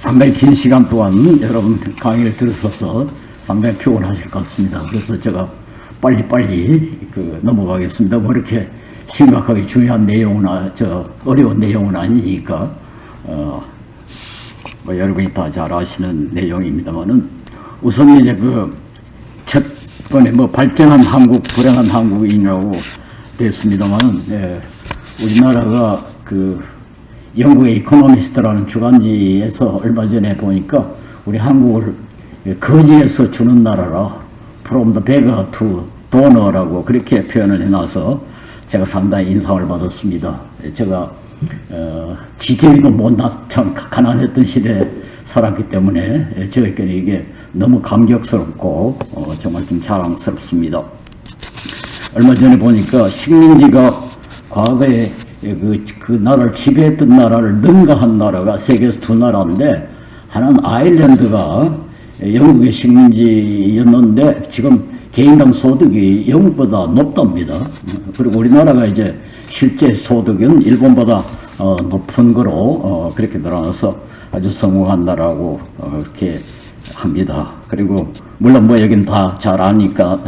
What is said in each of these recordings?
상당히 긴 시간 동안 여러분 강의를 들으셔서 상당히 피곤하실 것 같습니다. 그래서 제가 빨리빨리 넘어가겠습니다. 뭐 이렇게 심각하게 중요한 내용은, 어려운 내용은 아니니까, 뭐 여러분이 다 잘 아시는 내용입니다만은, 우선 이제 첫 번에 발전한 한국, 불행한 한국이라고 됐습니다만은, 우리나라가 영국의 이코노미스트라는 주간지에서 얼마 전에 보니까 우리 한국을 거지에서 주는 나라라, from the beggar to donor라고 그렇게 표현을 해놔서 제가 상당히 인상을 받았습니다. 제가 지게미도 못나 참 가난했던 시대에 살았기 때문에 저에게는 이게 너무 감격스럽고 정말 좀 자랑스럽습니다. 얼마 전에 보니까 식민지가 과거에 그 나라를 지배했던 나라를 능가한 나라가 세계에서 두 나라인데, 하나는 아일랜드가 영국의 식민지였는데 지금 개인당 소득이 영국보다 높답니다. 그리고 우리나라가 이제 실제 소득은 일본보다 높은 거로 그렇게 늘어나서 아주 성공한 나라고 그렇게 합니다. 그리고 물론 여긴 다 잘 아니까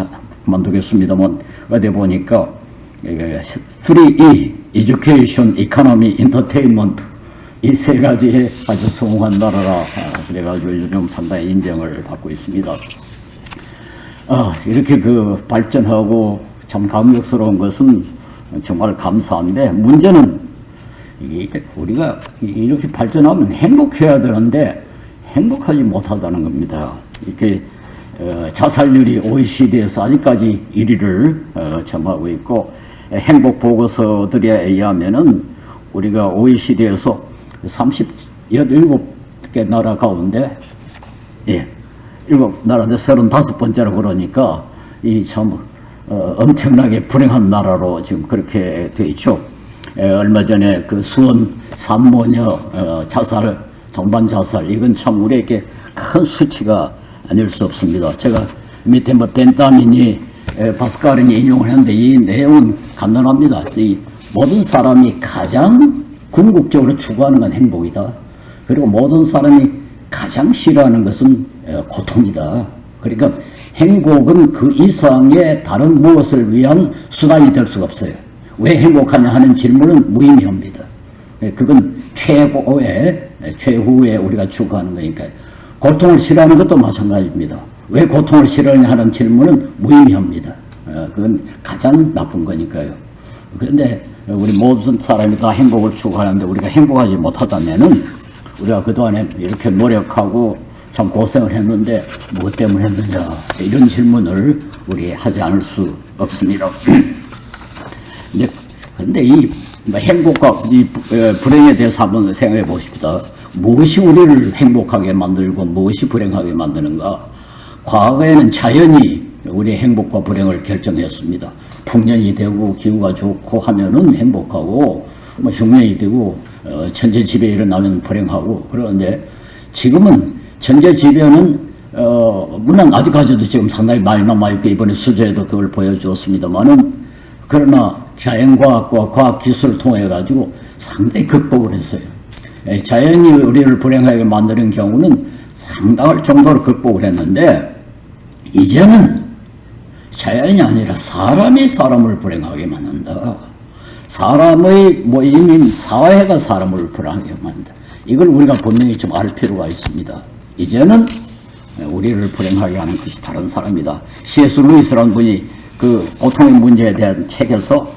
그만두겠습니다만, 어디 보니까 3E, Education, Economy, Entertainment, 이 세 가지에 아주 성공한 나라라 그래가지고 요즘 상당히 인정을 받고 있습니다. 이렇게 발전하고 참 감격스러운 것은 정말 감사한데, 문제는 우리가 이렇게 발전하면 행복해야 되는데 행복하지 못하다는 겁니다. 이렇게 자살률이 OECD에서 아직까지 1위를 점하고 있고, 행복 보고서들에 의하면은 우리가 OECD에서 17개 나라 가운데 7나라인데 35번째로 그러니까 이 참 엄청나게 불행한 나라로 지금 그렇게 되어 있죠. 얼마 전에 수원 산모녀 자살, 동반 자살, 이건 참 우리에게 큰 수치가 아닐 수 없습니다. 제가 밑에 벤타민이 파스칼이 인용을 했는데 이 내용은 간단합니다. 이 모든 사람이 가장 궁극적으로 추구하는 건 행복이다. 그리고 모든 사람이 가장 싫어하는 것은 고통이다. 그러니까 행복은 그 이상의 다른 무엇을 위한 수단이 될 수가 없어요. 왜 행복하냐 하는 질문은 무의미합니다. 그건 최후에 우리가 추구하는 거니까요. 고통을 싫어하는 것도 마찬가지입니다. 왜 고통을 싫어하냐 하는 질문은 무의미합니다. 그건 가장 나쁜 거니까요. 그런데 우리 모든 사람이 다 행복을 추구하는데 우리가 행복하지 못하다면은, 우리가 그동안에 이렇게 노력하고 참 고생을 했는데 무엇 때문에 했느냐, 이런 질문을 우리 하지 않을 수 없습니다. 그런데 이 행복과 이 불행에 대해서 한번 생각해 보십시다. 무엇이 우리를 행복하게 만들고 무엇이 불행하게 만드는가? 과거에는 자연이 우리의 행복과 불행을 결정했습니다. 풍년이 되고 기후가 좋고 하면은 행복하고, 흉년이 되고 천재지변이 일어나면 불행하고. 그런데 지금은 천재지변은 물론 아직까지도 지금 상당히 많이 남아있고 이번에 수제에도 그걸 보여주었습니다만은, 그러나 자연과학과 과학기술을 통해 가지고 상당히 극복을 했어요. 자연이 우리를 불행하게 만드는 경우는 상당할 정도로 극복을 했는데, 이제는 자연이 아니라 사람이 사람을 불행하게 만든다. 사람의 모임인 사회가 사람을 불행하게 만든다. 이걸 우리가 분명히 좀 알 필요가 있습니다. 이제는 우리를 불행하게 하는 것이 다른 사람이다. C.S. 루이스라는 분이 그 고통의 문제에 대한 책에서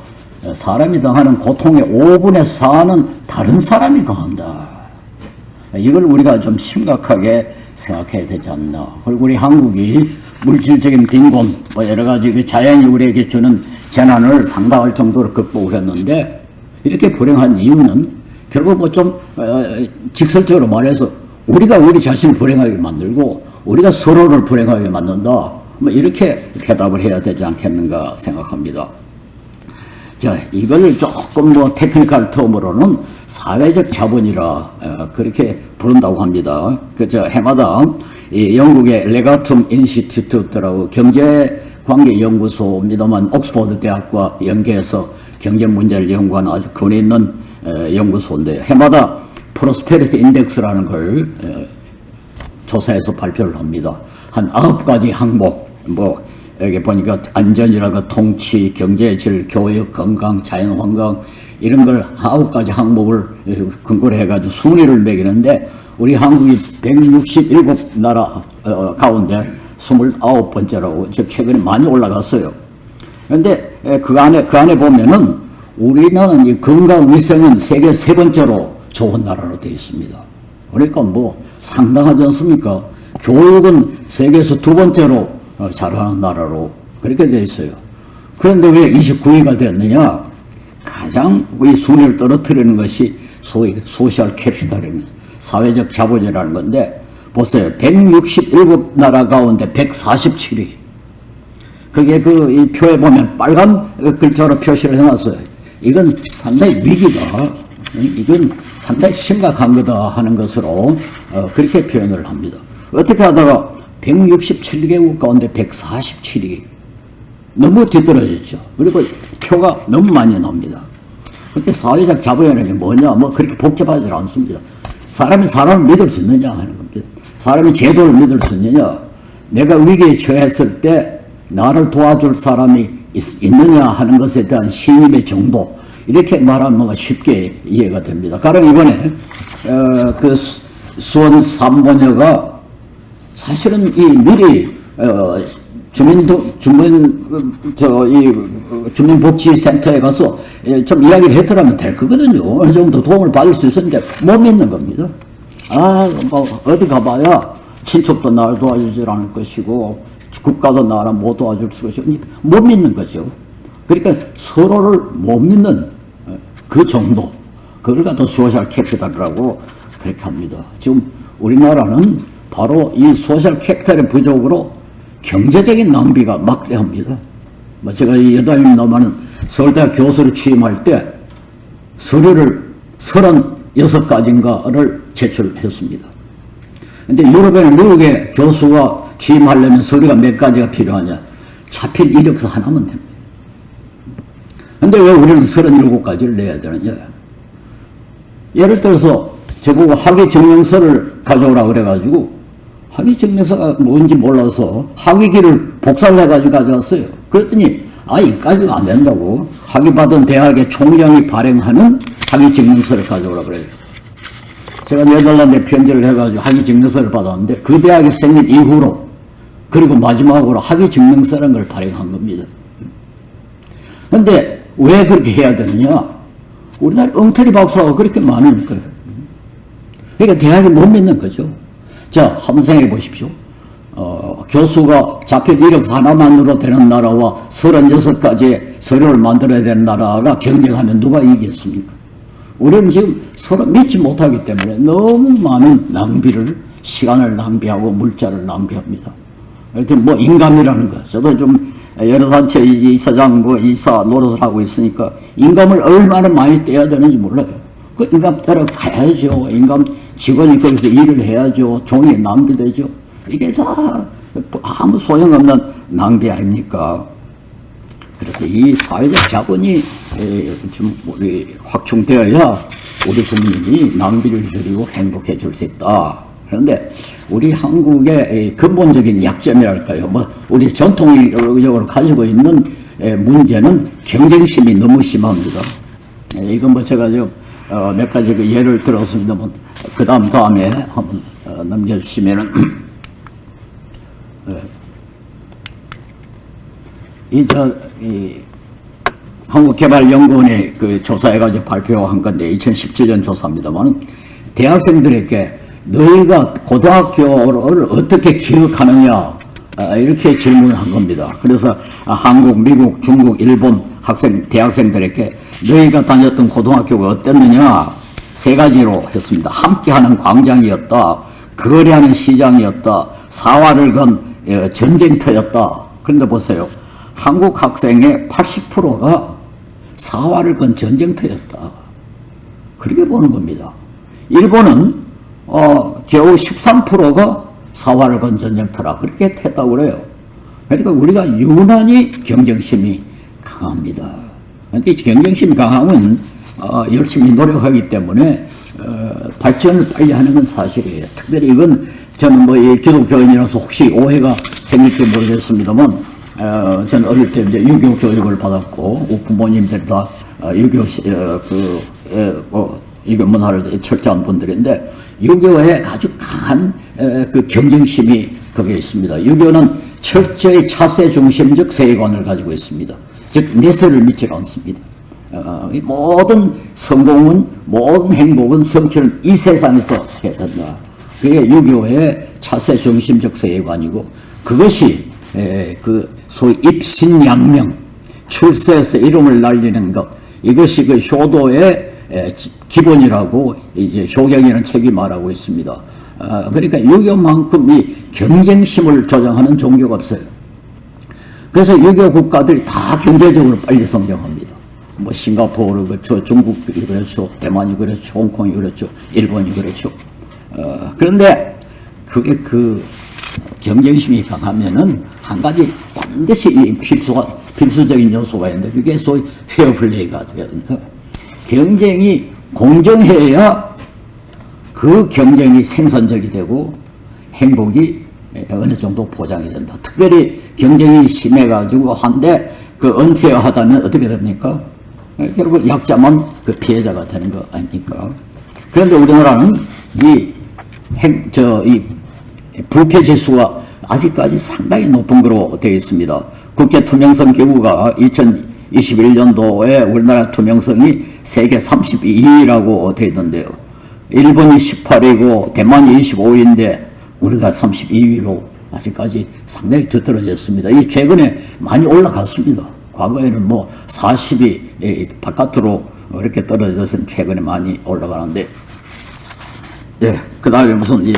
사람이 당하는 고통의 5분의 4는 다른 사람이 당한다. 이걸 우리가 좀 심각하게 생각해야 되지 않나. 그리고 우리 한국이 물질적인 빈곤, 여러 가지 그 자연이 우리에게 주는 재난을 상당할 정도로 극복을 했는데, 이렇게 불행한 이유는 결국 좀 직설적으로 말해서 우리가 우리 자신을 불행하게 만들고 우리가 서로를 불행하게 만든다. 이렇게 대답을 해야 되지 않겠는가 생각합니다. 자, 이걸 조금 테크니컬 텀으로는 사회적 자본이라 그렇게 부른다고 합니다. 해마다 이 영국의 레가툼 인스티튜트라고 경제관계연구소입니다만, 옥스퍼드 대학과 연계해서 경제 문제를 연구하는 아주 근위 있는 연구소인데, 해마다 프로스페리티 인덱스라는 걸 조사해서 발표를 합니다. 한 9가지 항목, 뭐 여기 보니까 안전이라든가 통치, 경제, 질, 교육, 건강, 자연환경 이런 걸 9가지 항목을 근거로 해가지고 순위를 매기는데 우리 한국이 167나라 가운데 29번째라고 최근에 많이 올라갔어요. 그런데 그 안에 보면은 우리나라는 이 건강위생은 세계 3번째로 좋은 나라로 되어 있습니다. 그러니까 뭐 상당하지 않습니까? 교육은 세계에서 2번째로 잘하는 나라로 그렇게 되어 있어요. 그런데 왜 29위가 되었느냐? 가장 이 순위를 떨어뜨리는 것이 소위 소셜 캐피탈이라는 사회적 자본이라는 건데 보세요. 167나라 가운데 147위. 그게 이 표에 보면 빨간 글자로 표시를 해놨어요. 이건 상당히 위기다. 이건 상당히 심각한 거다 하는 것으로 그렇게 표현을 합니다. 어떻게 하다가 167개국 가운데 147위. 너무 뒤떨어졌죠. 그리고 표가 너무 많이 나옵니다. 그렇게 사회적 자본이라는 게 뭐냐? 뭐 그렇게 복잡하지 않습니다. 사람이 사람을 믿을 수 있느냐 하는 겁니다. 사람이 제도를 믿을 수 있느냐? 내가 위기에 처했을 때 나를 도와줄 사람이 있느냐 하는 것에 대한 신임의 정도. 이렇게 말하면 쉽게 이해가 됩니다. 가령 이번에 그 수원 삼본여가 사실은 이 미리 주민복지센터에 가서 좀 이야기를 했더라면 될 거거든요. 어느 정도 도움을 받을 수 있었는데 못 믿는 겁니다. 뭐 어디 가봐야 친척도 나를 도와주지 않을 것이고 국가도 나를 못 도와줄 것이고 못 믿는 거죠. 그러니까 서로를 못 믿는 그 정도. 그걸 갖다 소셜 캐피탈이라고 그렇게 합니다. 지금 우리나라는 바로 이 소셜 캐피탈의 부족으로 경제적인 낭비가 막대합니다. 제가 이 여담이 나면은 서울대학 교수로 취임할 때 서류를 36가지인가를 제출했습니다. 근데 유럽에는 미국의 교수가 취임하려면 서류가 몇 가지가 필요하냐? 차필 이력서 하나면 됩니다. 근데 왜 우리는 37가지를 내야 되느냐? 예를 들어서 저보고 학위증명서를 가져오라 그래가지고 학위증명서가 뭔지 몰라서 학위기를 복사를 해가지고 가져왔어요. 그랬더니 이까지가 안 된다고. 학위받은 대학의 총장이 발행하는 학위증명서를 가져오라 그래요. 제가 네덜란드에 편지를 해가지고 학위증명서를 받았는데 그 대학이 생긴 이후로 그리고 마지막으로 학위증명서라는 걸 발행한 겁니다. 근데 왜 그렇게 해야 되느냐? 우리나라 엉터리 박사가 그렇게 많은 거예요. 그러니까 대학이 못 믿는 거죠. 자, 한번 생각해 보십시오. 교수가 자필 이력서 하나만으로 되는 나라와 36가지의 서류를 만들어야 되는 나라가 경쟁하면 누가 이기겠습니까? 우리는 지금 서로 믿지 못하기 때문에 너무 많은 낭비를, 시간을 낭비하고 물자를 낭비합니다. 하여튼 뭐 인감이라는 거. 저도 좀 여러 단체 이사장, 이사 노릇을 하고 있으니까 인감을 얼마나 많이 떼야 되는지 몰라요. 그 인감 따라 가야죠. 인감 직원이 거기서 일을 해야죠. 종이 낭비되죠. 이게 다 아무 소용없는 낭비 아닙니까? 그래서 이 사회적 자본이 좀 우리 확충되어야 우리 국민이 낭비를 줄이고 행복해질 수 있다. 그런데 우리 한국의 근본적인 약점이랄까요? 우리 전통적으로 가지고 있는 문제는 경쟁심이 너무 심합니다. 이건 제가 지금 몇 가지 예를 들었습니다. 그 다음에 한번 넘겨주시면은 한국개발연구원이 조사해가지고 발표한 건데 2017년 조사입니다만 대학생들에게 너희가 고등학교를 어떻게 기억하느냐 이렇게 질문한 겁니다. 그래서 한국, 미국, 중국, 일본 대학생들에게 너희가 다녔던 고등학교가 어땠느냐 3가지로 했습니다. 함께하는 광장이었다. 거래하는 시장이었다. 사활을 건 전쟁터였다. 그런데 보세요. 한국 학생의 80%가 사활을 건 전쟁터였다. 그렇게 보는 겁니다. 일본은 겨우 13%가 사활을 건 전쟁터라 그렇게 했다고 그래요. 그러니까 우리가 유난히 경쟁심이 강합니다. 그러니까 경쟁심이 강하면 열심히 노력하기 때문에 발전을 빨리 하는 건 사실이에요. 특별히 이건 저는 뭐 이 기독교인이라서 혹시 오해가 생길지 모르겠습니다만, 저는 어릴 때 이제 유교 교육을 받았고, 부모님들이 다 유교 유교 문화를 철저한 분들인데, 유교에 아주 강한 그 경쟁심이 거기에 있습니다. 유교는 철저히 차세 중심적 세계관을 가지고 있습니다. 즉 내세를 믿지 않습니다. 모든 성공은, 모든 행복은, 성취는 이 세상에서 해야 된다. 그게 유교의 차세 중심적 세계관이고, 그것이 그 소위 입신양명, 출세에서 이름을 날리는 것, 이것이 그 효도의 기본이라고 이제 효경이라는 책이 말하고 있습니다. 그러니까 유교만큼 이 경쟁심을 조장하는 종교가 없어요. 그래서 유교 국가들이 다 경제적으로 빨리 성장합니다. 뭐 싱가포르 그렇죠, 중국이 그렇죠, 대만이 그렇죠, 홍콩이 그렇죠, 일본이 그렇죠. 그런데 그게 그 경쟁심이 강하면은 한 가지 반드시 필수적인 요소가 있는데, 그게 소위 페어플레이가 돼야 된다. 경쟁이 공정해야 그 경쟁이 생산적이 되고 행복이 어느 정도 보장이 된다. 특별히 경쟁이 심해가지고 한데 그 은폐하다면 어떻게 됩니까? 결국 약자만 그 피해자가 되는 거 아닙니까? 그런데 우리나라는 이 부패 지수가 아직까지 상당히 높은 거로 되어 있습니다. 국제투명성 기구가 2021년도에 우리나라 투명성이 세계 32위라고 되어 있던데요. 일본이 18위고 대만이 25위인데 우리가 32위로 아직까지 상당히 뒤떨어졌습니다. 이 최근에 많이 올라갔습니다. 과거에는 뭐 40위 바깥으로 이렇게 떨어져서 최근에 많이 올라가는데, 예, 그 다음에 무슨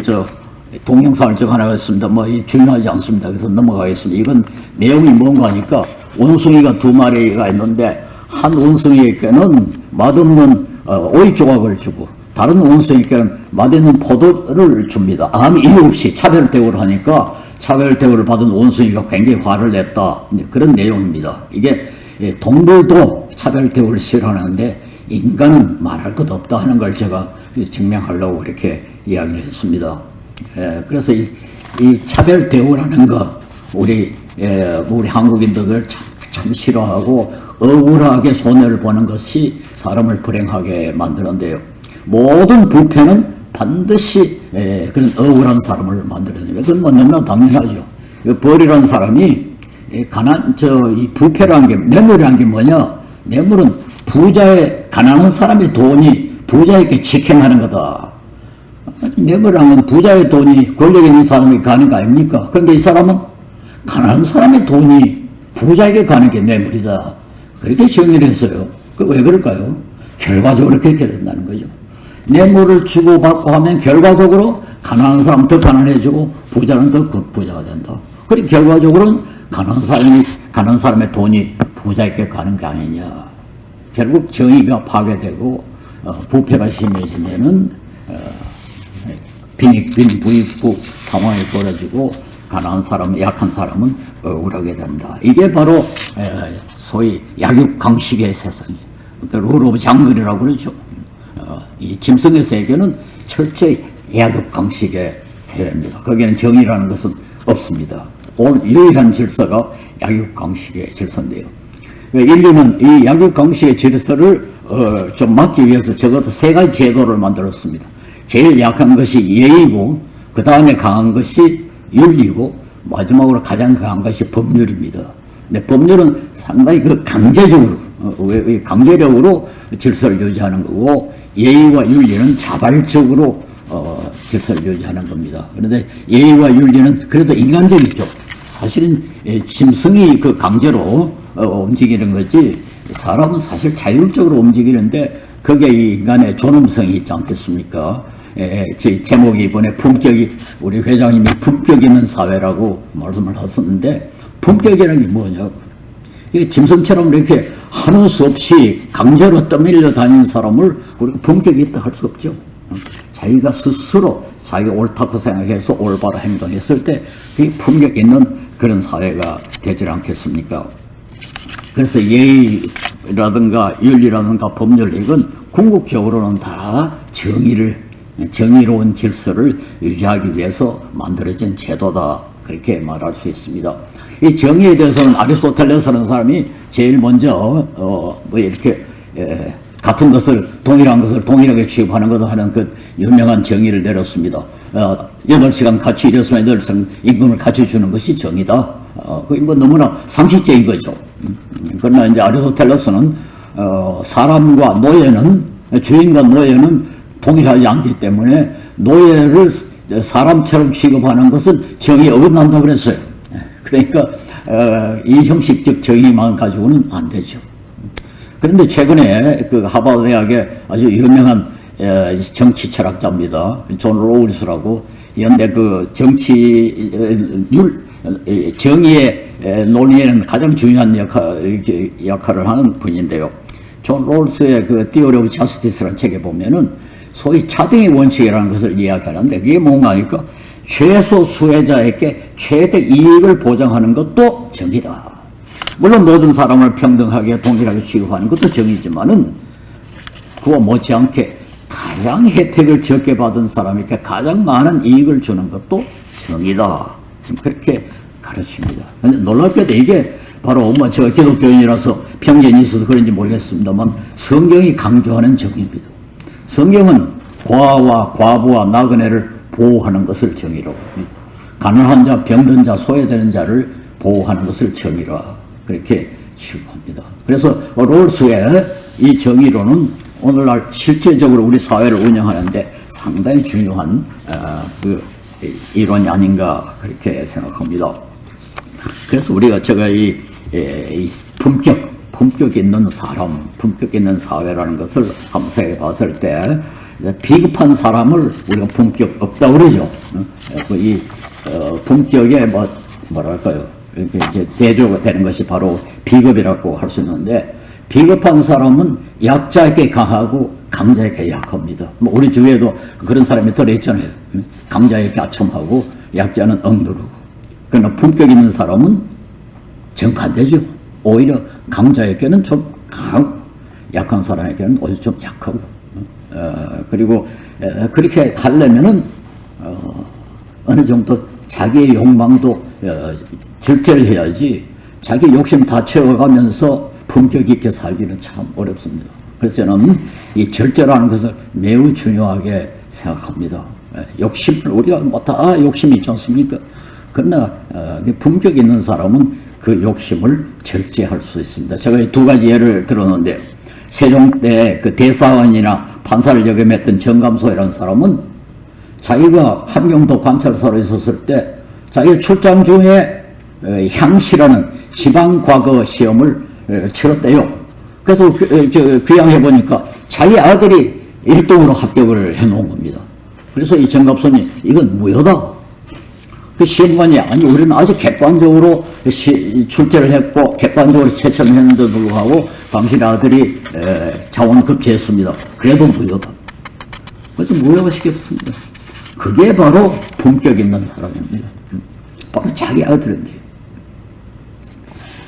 동영상을 적 하나 했습니다. 뭐 중요하지 않습니다. 그래서 넘어가겠습니다. 이건 내용이 뭔가 하니까 원숭이가 2마리가 있는데 한 원숭이에게는 맛없는 오이 조각을 주고 다른 원숭이에게는 맛있는 포도를 줍니다. 아무 이유 없이 차별 대우를 하니까 차별 대우를 받은 원숭이가 굉장히 화를 냈다. 그런 내용입니다. 이게 동물도 차별 대우를 싫어하는데 인간은 말할 것 없다 하는 걸 제가 증명하려고 그렇게 이야기를 했습니다. 그래서 이 차별 대우라는 거 우리 한국인들 참 싫어하고 억울하게 손해를 보는 것이 사람을 불행하게 만드는데요. 모든 불패는 반드시 그런 억울한 사람을 만들어냅니다. 그건 뭐 너무나 당연하죠. 벌이라는 사람이 이 부패라는 게, 뇌물이라는 게 뭐냐? 뇌물은 가난한 사람의 돈이 부자에게 직행하는 거다. 뇌물이라는 건 부자의 돈이 권력 있는 사람이 가는 거 아닙니까? 그런데 이 사람은 가난한 사람의 돈이 부자에게 가는 게 뇌물이다. 그렇게 정의를 했어요. 왜 그럴까요? 결과적으로 그렇게 된다는 거죠. 뇌물을 주고받고 하면 결과적으로 가난한 사람 더 가난해지고 부자는 더 부자가 된다. 그리고 결과적으로는 가난한 사람의 돈이 부자에게 가는 게 아니냐. 결국 정의가 파괴되고 부패가 심해지면은 빈부익부 상황이 벌어지고 가난한 사람, 약한 사람은 억울하게 된다. 이게 바로 소위 약육강식의 세상이에요. 룰 오브 장글이라고 그러죠. 이 짐승의 세계는 철저히 약육강식의 세계입니다. 거기에는 정의라는 것은 없습니다. 유일한 질서가 약육강식의 질서인데요. 인류는 이 약육강식의 질서를 좀 막기 위해서 적어도 3가지 제도를 만들었습니다. 제일 약한 것이 예의고, 그 다음에 강한 것이 윤리고, 마지막으로 가장 강한 것이 법률입니다. 근데 법률은 상당히 강제력으로 질서를 유지하는 거고, 예의와 윤리는 자발적으로 질서를 유지하는 겁니다. 그런데 예의와 윤리는 그래도 인간적이죠. 사실은 짐승이 강제로 움직이는 거지, 사람은 사실 자율적으로 움직이는데 그게 인간의 존엄성이 있지 않겠습니까? 제 제목이 이번에 우리 회장님이 품격 있는 사회라고 말씀을 하셨는데, 품격이라는 게 뭐냐? 이게 짐승처럼 이렇게 하는 수 없이 강제로 떠밀려 다니는 사람을 우리가 품격이 있다 할 수 없죠. 자기가 스스로 자기가 옳다고 생각해서 올바로 행동했을 때 그게 품격 있는 그런 사회가 되지 않겠습니까? 그래서 예의라든가 윤리라든가 법률, 이건 궁극적으로는 다 정의로운 질서를 유지하기 위해서 만들어진 제도다. 그렇게 말할 수 있습니다. 이 정의에 대해서는 아리스토텔레스라는 사람이 제일 먼저 이렇게 같은 것을 동일한 것을 동일하게 취급하는 것 하는 그 유명한 정의를 내렸습니다. 8시간 같이 일했으면 8시간 임금을 같이 주는 것이 정의다. 그게 뭐 너무나 상식적인 거죠. 그러나 이제 아리스토텔레스는 사람과 노예는 주인과 노예는 동일하지 않기 때문에 노예를 사람처럼 취급하는 것은 정의에 어긋난다 그랬어요. 그러니까 이 형식적 정의만 가지고는 안 되죠. 그런데 최근에 그 하버드 대학의 아주 유명한 정치 철학자입니다. 존 로울스라고 현대 그 정의의 논의에는 가장 중요한 역할을 하는 분인데요. 존 로울스의 그 Theory of Justice라는 책에 보면은 소위 차등의 원칙이라는 것을 이야기하는데 그게 뭔가 하니까 최소 수혜자에게 최대 이익을 보장하는 것도 정의다. 물론 모든 사람을 평등하게 동일하게 취급하는 것도 정의지만은 그와 못지않게 가장 혜택을 적게 받은 사람에게 가장 많은 이익을 주는 것도 정의다. 지금 그렇게 가르칩니다. 근데 놀랍게도 이게 바로 제가 기독교인이라서 편견이 있어서 그런지 모르겠습니다만 성경이 강조하는 정의입니다. 성경은 고아와 과부와 나그네를 보호하는 것을 정의라고 합니다. 가난한 자, 병든 자, 소외되는 자를 보호하는 것을 정의라 그렇게 취급합니다. 그래서 롤스의 이 정의로는 오늘날 실제적으로 우리 사회를 운영하는데 상당히 중요한 그 이론이 아닌가 그렇게 생각합니다. 그래서 제가 이 품격 있는 사람, 품격 있는 사회라는 것을 한번 생각해 봤을 때 비겁한 사람을 우리가 품격 없다 그러죠. 이 품격에 뭐랄까요? 이렇게 이제 대조가 되는 것이 바로 비겁이라고 할 수 있는데 비겁한 사람은 약자에게 강하고 강자에게 약합니다. 우리 주위에도 그런 사람이 들어있잖아요. 강자에게 아첨하고 약자는 엉두르고. 그러나 품격 있는 사람은 정반대죠. 오히려 강자에게는 좀 강하고 약한 사람에게는 오히려 좀 약하고. 그리고 그렇게 하려면은 어느 정도 자기의 욕망도 절제를 해야지 자기 욕심 다 채워가면서 품격 있게 살기는 참 어렵습니다. 그래서 저는 이 절제라는 것을 매우 중요하게 생각합니다. 욕심을 우리가 다 욕심이 있지 않습니까? 그러나 품격 있는 사람은 그 욕심을 절제할 수 있습니다. 제가 두 가지 예를 들었는데 세종 때 그 대사관이나 판사를 역임했던 정감소이라는 사람은 자기가 함경도 관찰사로 있었을 때 자기 출장 중에 향시라는 지방과거 시험을 치렀대요. 그래서 귀향해 보니까 자기 아들이 1등으로 합격을 해놓은 겁니다. 그래서 이 정갑선이 이건 무효다. 그 시험관이 아니 우리는 아주 객관적으로 출제를 했고 객관적으로 채점을 했는데도 불구하고 당신 아들이 자원급제했습니다. 그래도 무효다. 그래서 무효가 시켰습니다. 그게 바로 품격 있는 사람입니다. 바로 자기 아들인데요.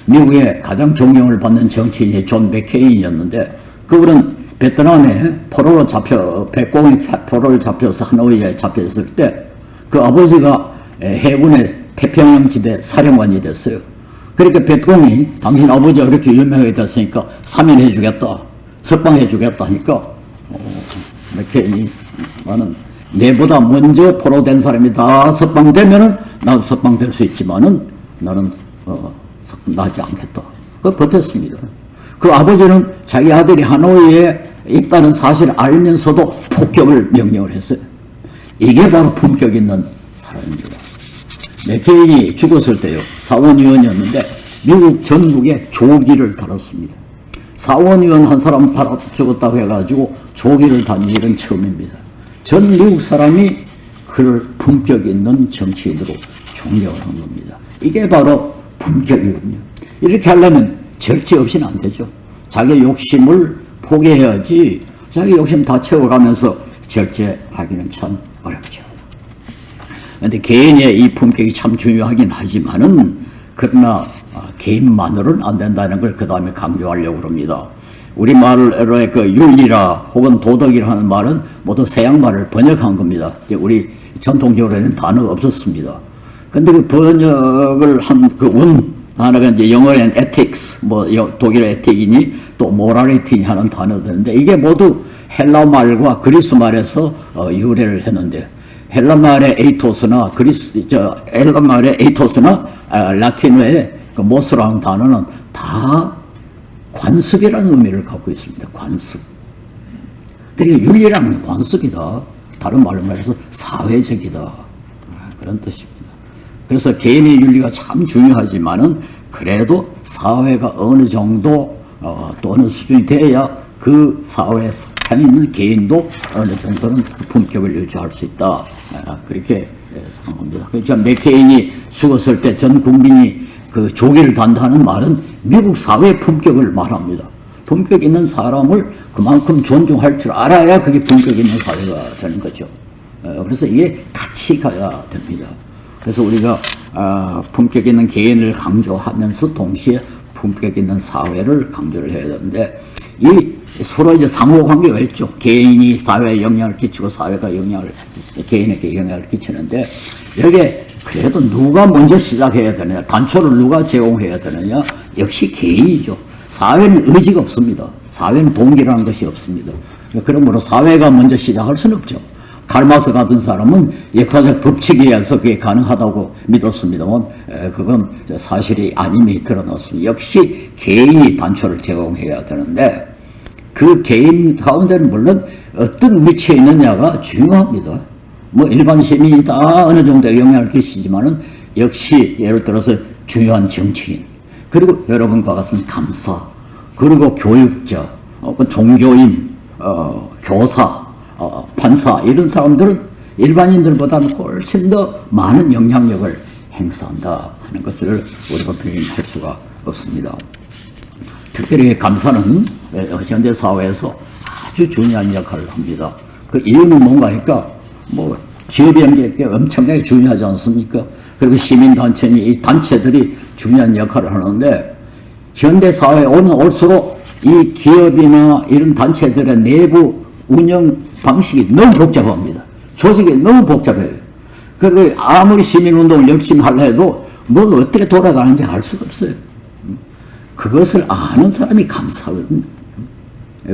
미국의 가장 존경을 받는 정치인이 존 맥케인이었는데 그분은 베트남에 백공의 포로를 잡혀서 하노이에 잡혀있을 때 그 아버지가 해군의 태평양 지대 사령관이 됐어요. 그러니까 백공이 당신 아버지가 그렇게 유명하게 됐으니까 사면해 주겠다, 석방해 주겠다 하니까 맥케인이 나는 내보다 먼저 포로된 사람이 다 석방되면은 나도 석방될 수 있지만은 나는 나지 않겠다. 그 버텼습니다. 그 아버지는 자기 아들이 하노이에 있다는 사실을 알면서도 폭격을 명령을 했어요. 이게 바로 품격 있는 사람입니다. 맥케인이 죽었을 때요. 사원의원이었는데 미국 전국에 조기를 달았습니다. 사원의원 한 사람 달아 죽었다고 해가지고 조기를 단 일은 처음입니다. 전 미국 사람이 그를 품격 있는 정치인으로 존경을 한 겁니다. 이게 바로 품격이거든요. 이렇게 하려면 절제 없이는 안 되죠. 자기 욕심을 포기해야지 자기 욕심 다 채워가면서 절제하기는 참 어렵죠. 그런데 개인의 이 품격이 참 중요하긴 하지만은 그러나 개인만으로는 안 된다는 걸 그 다음에 강조하려고 합니다. 우리말로의 그 윤리라 혹은 도덕이라 하는 말은 모두 서양말을 번역한 겁니다. 이제 우리 전통적으로는 단어가 없었습니다. 근데 그 번역을 한 그 단어가 이제 영어에는 ethics, 뭐 독일어 에틱이니 또 morality니 하는 단어들인데 이게 모두 헬라 말과 그리스 말에서 유래를 했는데 헬라 말의 에이토스나 헬라 말의 에이토스나 라틴어의 그 모스라는 단어는 다 관습이라는 의미를 갖고 있습니다. 관습. 그러니까 윤리라는 관습이다. 다른 말로 말해서 사회적이다. 그런 뜻입니다. 그래서 개인의 윤리가 참 중요하지만은 그래도 사회가 어느 정도 또 어느 수준이 돼야 그 사회에 속해 있는 개인도 어느 정도는 그 품격을 유지할 수 있다. 그렇게 생각합니다. 그러니까 맥케인이 죽었을 때 전 국민이 그 조기를 단다는 말은 미국 사회 품격을 말합니다. 품격 있는 사람을 그만큼 존중할 줄 알아야 그게 품격 있는 사회가 되는 거죠. 그래서 이게 같이 가야 됩니다. 그래서 우리가 품격 있는 개인을 강조하면서 동시에 품격 있는 사회를 강조를 해야 되는데 이 서로 이제 상호관계가 있죠. 개인이 사회에 영향을 끼치고 사회가 개인에게 영향을 끼치는데 여기에 그래도 누가 먼저 시작해야 되느냐, 단초를 누가 제공해야 되느냐, 역시 개인이죠. 사회는 의지가 없습니다. 사회는 동기라는 것이 없습니다. 그러므로 사회가 먼저 시작할 수는 없죠. 칼막스 같은 사람은 역사적 법칙에 의해서 그게 가능하다고 믿었습니다만 그건 사실이 아님이 드러났습니다. 역시 개인이 단초를 제공해야 되는데 그 개인 가운데는 물론 어떤 위치에 있느냐가 중요합니다. 뭐 일반 시민이 다 어느 정도 영향을 끼치지만은 역시 예를 들어서 중요한 정치인 그리고 여러분과 같은 감사 그리고 교육자 종교인 교사 판사 이런 사람들은 일반인들보다는 훨씬 더 많은 영향력을 행사한다 하는 것을 우리가 부인할 수가 없습니다. 특별히 감사는 현대 사회에서 아주 중요한 역할을 합니다. 그 이유는 뭔가 하니까 뭐 기업이 엄청나게 중요하지 않습니까? 그리고 시민단체니 이 단체들이 중요한 역할을 하는데 현대 사회에 올수록 이 기업이나 이런 단체들의 내부 운영 방식이 너무 복잡합니다. 조직이 너무 복잡해요. 그리고 아무리 시민운동을 열심히 하려 해도 뭐가 어떻게 돌아가는지 알 수가 없어요. 그것을 아는 사람이 감사거든요.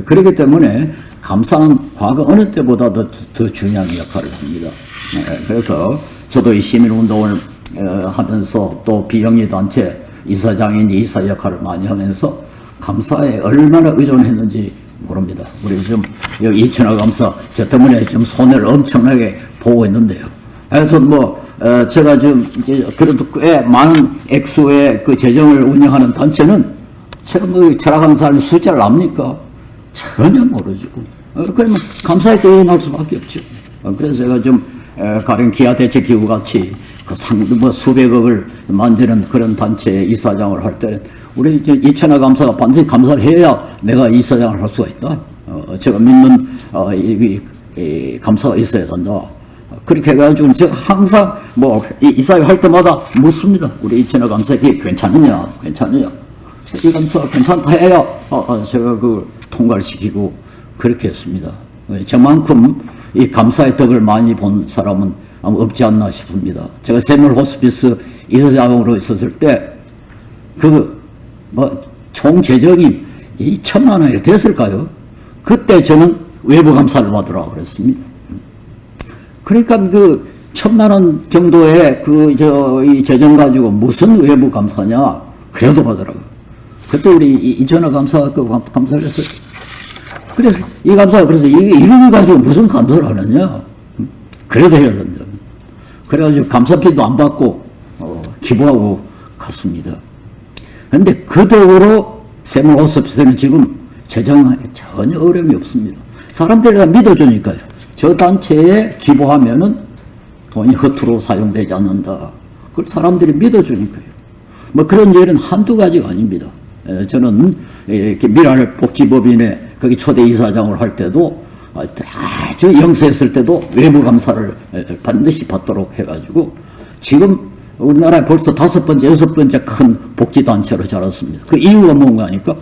그렇기 때문에 감사는 과거 어느 때보다도 더 중요한 역할을 합니다. 그래서 저도 이 시민운동을 하면서 또 비영리단체 이사장인 이사 역할을 많이 하면서 감사에 얼마나 의존했는지 모릅니다. 우리 좀 여기 이천화 감사 저 때문에 좀 손해를 엄청나게 보고 있는데요. 그래서 뭐 제가 좀 이제 그래도 꽤 많은 액수의 그 재정을 운영하는 단체는 제가 뭐 철학하는 사람이 숫자를 압니까? 전혀 모르죠. 그러면 감사에 의존할 수밖에 없죠. 그래서 제가 좀 가령 기아대책기구 같이 뭐 수백억을 만드는 그런 단체의 이사장을 할 때는 우리 이천화 감사가 반드시 감사를 해야 내가 이사장을 할 수가 있다. 제가 믿는 이 감사가 있어야 된다. 그렇게 해가지고 제가 항상 뭐 이사회 할 때마다 묻습니다. 우리 이천화 감사 이게 괜찮느냐? 이 감사가 괜찮다 해야 제가 그 통과를 시키고 그렇게 했습니다. 저만큼 이 감사의 덕을 많이 본 사람은 아마 없지 않나 싶습니다. 제가 세물 호스피스 이사장으로 있었을 때 총 재정이 2천만 원이 됐을까요? 그때 저는 외부 감사를 받으라고 그랬습니다. 그러니까 그 1,000만 원 정도의 이 재정 가지고 무슨 외부 감사냐? 그래도 받으라고. 그때 우리 이천화 감사가 감사를 했어요. 그래서 이 감사가 그래서 이런 가지고 무슨 감사를 하느냐? 그래도 해야 된다. 그래가지고 감사피도 안 받고 기부하고 갔습니다. 그런데 그 덕으로 세물 호스피스는 지금 재정에 전혀 어려움이 없습니다. 사람들이 다 믿어주니까요. 저 단체에 기부하면은 돈이 허투루 사용되지 않는다. 그걸 사람들이 믿어주니까요. 뭐 그런 예는 한두 가지가 아닙니다. 저는 미랄복지법인에 거기 초대 이사장을 할 때도 아주 영세했을 때도 외부 감사를 반드시 받도록 해가지고 지금 우리나라에 벌써 5번째, 6번째 큰 복지단체로 자랐습니다. 그 이유가 뭔가 하니까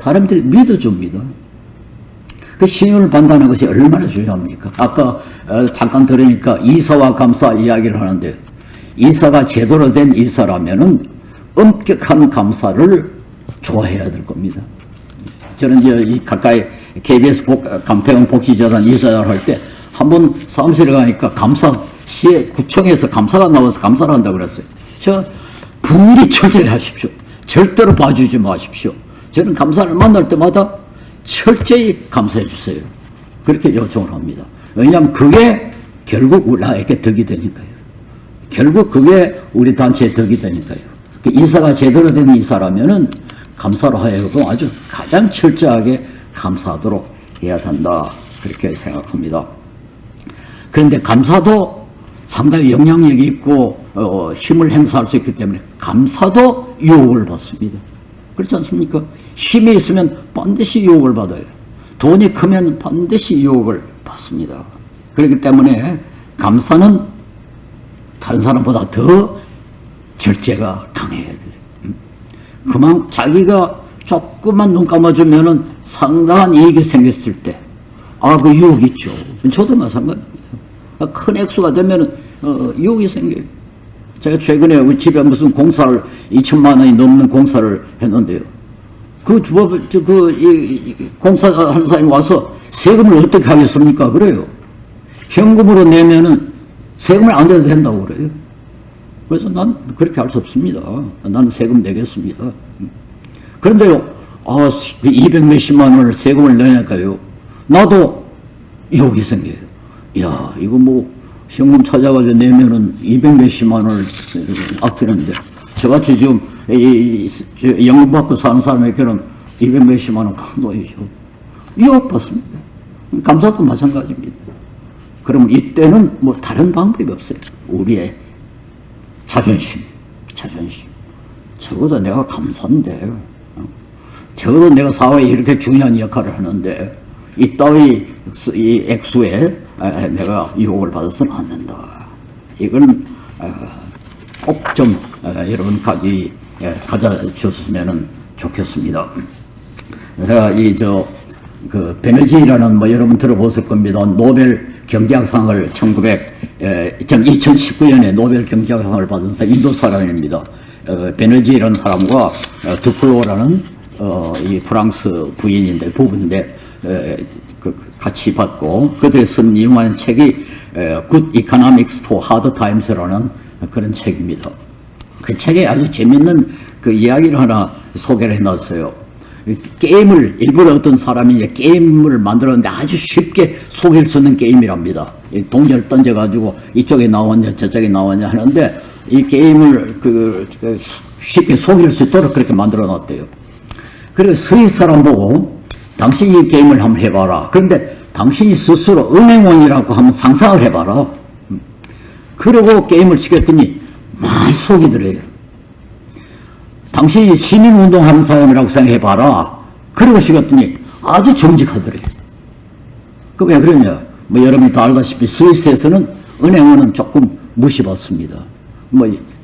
사람들이 믿어줍니다. 그 신임을 받는다는 것이 얼마나 중요합니까? 아까 잠깐 들으니까 이사와 감사 이야기를 하는데, 이사가 제대로 된 이사라면은 엄격한 감사를 좋아해야 될 겁니다. 저는 이제 가까이 KBS 강태경 복지재단 이사를 할 때 한번 사무실에 가니까 감사시에 구청에서 감사가 나와서 감사를 한다고 그랬어요. 저 부디 철저히 하십시오. 절대로 봐주지 마십시오. 저는 감사를 만날 때마다 철저히 감사해 주세요. 그렇게 요청을 합니다. 왜냐하면 그게 결국 우리 나에게 덕이 되니까요. 결국 그게 우리 단체에 덕이 되니까요. 이사가 제대로 된 이사라면은 감사로 하여금 아주 가장 철저하게 감사하도록 해야 한다. 그렇게 생각합니다. 그런데 감사도 상당히 영향력이 있고 힘을 행사할 수 있기 때문에 감사도 유혹을 받습니다. 그렇지 않습니까? 힘이 있으면 반드시 유혹을 받아요. 돈이 크면 반드시 유혹을 받습니다. 그렇기 때문에 감사는 다른 사람보다 더 절제가 강해야 돼요. 그만 자기가 조금만 눈 감아주면은 상당한 이익이 생겼을 때, 그 유혹 있죠. 저도 마찬가지입니다. 큰 액수가 되면은 유혹이 생겨요. 제가 최근에 우리 집에 무슨 공사를 2천만 원이 넘는 공사를 했는데요. 공사하는 사람이 와서 세금을 어떻게 하겠습니까? 그래요. 현금으로 내면은 세금을 안 내도 된다고 그래요. 그래서 난 그렇게 할 수 없습니다. 나는 세금 내겠습니다. 그런데요, 200 몇십만 원을 세금을 내니까요, 나도 유혹이 생겨요. 야, 이거 뭐, 현금 찾아가지고 내면은 200 몇십만 원을 아끼는데, 저같이 지금, 연금 받고 사는 사람에게는 200 몇십만 원 큰 돈이죠. 유혹받습니다. 감사도 마찬가지입니다. 그러면 이때는 뭐 다른 방법이 없어요. 우리의 자존심. 적어도 내가 감사인데, 적어도 내가 사회에 이렇게 중요한 역할을 하는데, 이 액수에 내가 유혹을 받아서는 안 된다. 이건 꼭 좀 여러분 가져줬으면 좋겠습니다. 제가 베너지라는 여러분 들어보실 겁니다. 노벨 경제학상을 2019년에 노벨 경제학상을 받은 사람, 인도 사람입니다. 베너지라는 사람과 드플로라는 이 프랑스 부부인데 같이 받고, 그들이 쓴 유명한 책이 Good Economics for Hard Times라는 그런 책입니다. 그 책에 아주 재밌는 그 이야기를 하나 소개를 해놨어요. 게임을 일부러 어떤 사람이 이제 게임을 만들었는데 아주 쉽게 속일 수 있는 게임이랍니다. 동전을 던져가지고 이쪽에 나왔냐 저쪽에 나왔냐 하는데, 이 게임을 쉽게 속일 수 있도록 그렇게 만들어놨대요. 그리고 스위스 사람 보고 당신이 이 게임을 한번 해봐라. 그런데 당신이 스스로 은행원이라고 한번 상상을 해봐라. 그러고 게임을 시켰더니 많이 속이 들어요. 당신이 시민운동하는 사람이라고 생각해봐라. 그러고 시켰더니 아주 정직하더래요. 그 왜 그러냐? 여러분이 다 알다시피 스위스에서는 은행원은 조금 무시받습니다.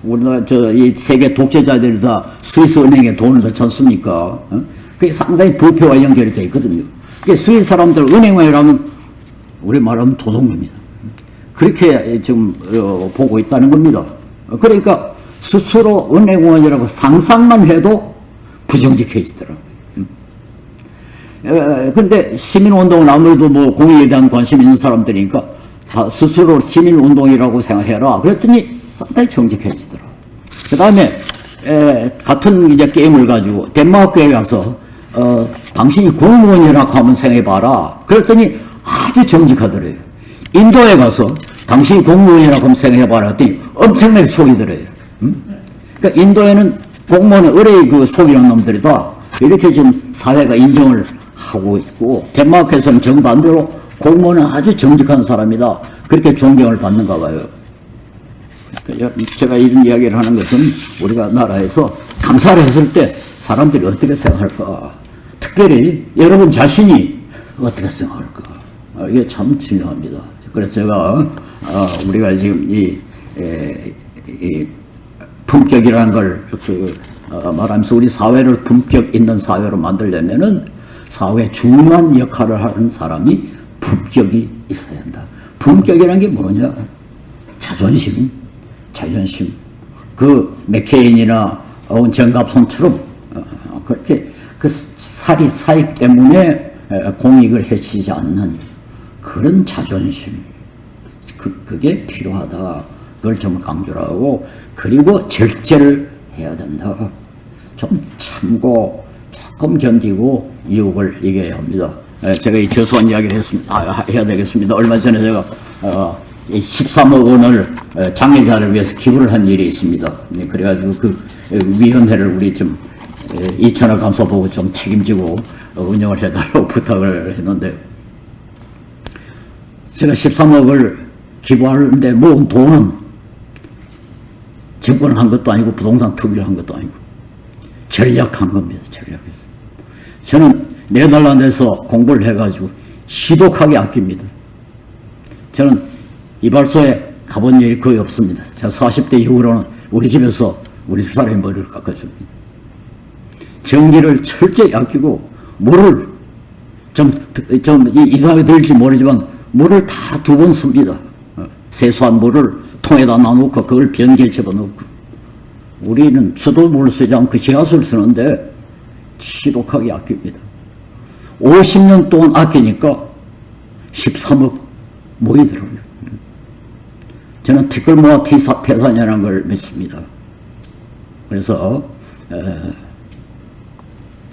우리나라 이 세계 독재자들이 다 스위스 은행에 돈을 넣지 않습니까? 그게 상당히 부패와 연결이 되어 있거든요. 스위스 사람들 은행원이라면 우리 말하면 도둑놈입니다. 그렇게 지금 보고 있다는 겁니다. 그러니까 스스로 은행원이라고 상상만 해도 부정직해지더라고요. 근데 시민운동은 아무래도 공익에 대한 관심이 있는 사람들이니까 다 스스로 시민운동이라고 생각해라. 그랬더니 상당히 정직해지더라고요. 그 다음에 같은 이제 게임을 가지고 덴마크에 가서 당신이 공무원이라고 한번 생각해봐라. 그랬더니 아주 정직하더래요. 인도에 가서 당신이 공무원이라고 한번 생각해봐라 했더니 엄청나게 속이 들어요. 그러니까 인도에는 공무원은 의뢰의 속이는 놈들이다. 이렇게 지금 사회가 인정을 하고 있고, 덴마크에서는 정반대로 공무원은 아주 정직한 사람이다. 그렇게 존경을 받는가 봐요. 그러니까 제가 이런 이야기를 하는 것은 우리가 나라에서 감사를 했을 때 사람들이 어떻게 생각할까, 특별히 여러분 자신이 어떻게 생각할까, 이게 참 중요합니다. 그래서 제가 우리가 지금 이 품격이라는 걸 말하면서 우리 사회를 품격 있는 사회로 만들려면은 사회에 중요한 역할을 하는 사람이 품격이 있어야 한다. 품격이라는 게 뭐냐? 자존심. 그 맥케인이나 정갑손처럼 그렇게 그 사익 때문에 공익을 해치지 않는 그런 자존심. 그게 필요하다. 그걸 좀 강조를 하고, 그리고 절제를 해야 된다. 좀 참고 조금 견디고 유혹을 이겨야 합니다. 제가 이 저소한 이야기를 해야 되겠습니다. 얼마 전에 제가 13억 원을 장애자를 위해서 기부를 한 일이 있습니다. 그래가지고 그 위원회를 우리 좀 이천을 감사보고 좀 책임지고 운영을 해달라고 부탁을 했는데, 제가 13억을 기부하는데 모은 돈은 정권을 한 것도 아니고 부동산 투기를 한 것도 아니고 전략한 겁니다. 전략해서. 저는 네덜란드에서 공부를 해가지고 지독하게 아낍니다. 저는 이발소에 가본 일이 거의 없습니다. 제가 40대 이후로는 우리 집에서 우리 집 사람의 머리를 깎아줍니다. 전기를 철저히 아끼고, 물을 좀 이상하게 들릴지 모르지만 물을 다 2번 씁니다. 세수한 물을 통에다 놔놓고 그걸 변기에 집어넣고. 우리는 수돗물 쓰지 않고 지하수를 쓰는데 지독하게 아낍니다. 50년 동안 아끼니까 13억 모이더라고요. 저는 티끌 모아 태산이라는 걸 믿습니다. 그래서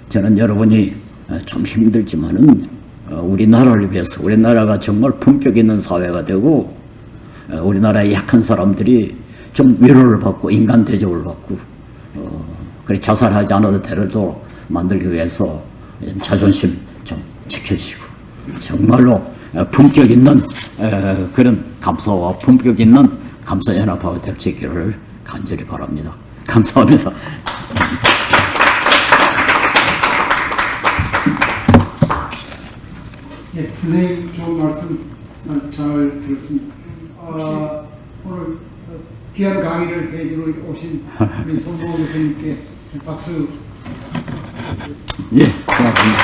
저는 여러분이 좀 힘들지만은 우리나라를 위해서, 우리나라가 정말 품격 있는 사회가 되고 우리나라의 약한 사람들이 좀 위로를 받고 인간 대접을 받고 그래 자살하지 않아도 되도록 만들기 위해서 자존심 좀 지켜주시고, 정말로 품격 있는 그런 감사와 품격 있는 감사연합화가 될 수 있기를 간절히 바랍니다. 감사합니다. 예, 선생님 좋은 말씀 잘 들었습니다. 오늘 귀한 강의를 해주러 오신 우리 손보호 교수님께 박수. 예, 고맙습니다.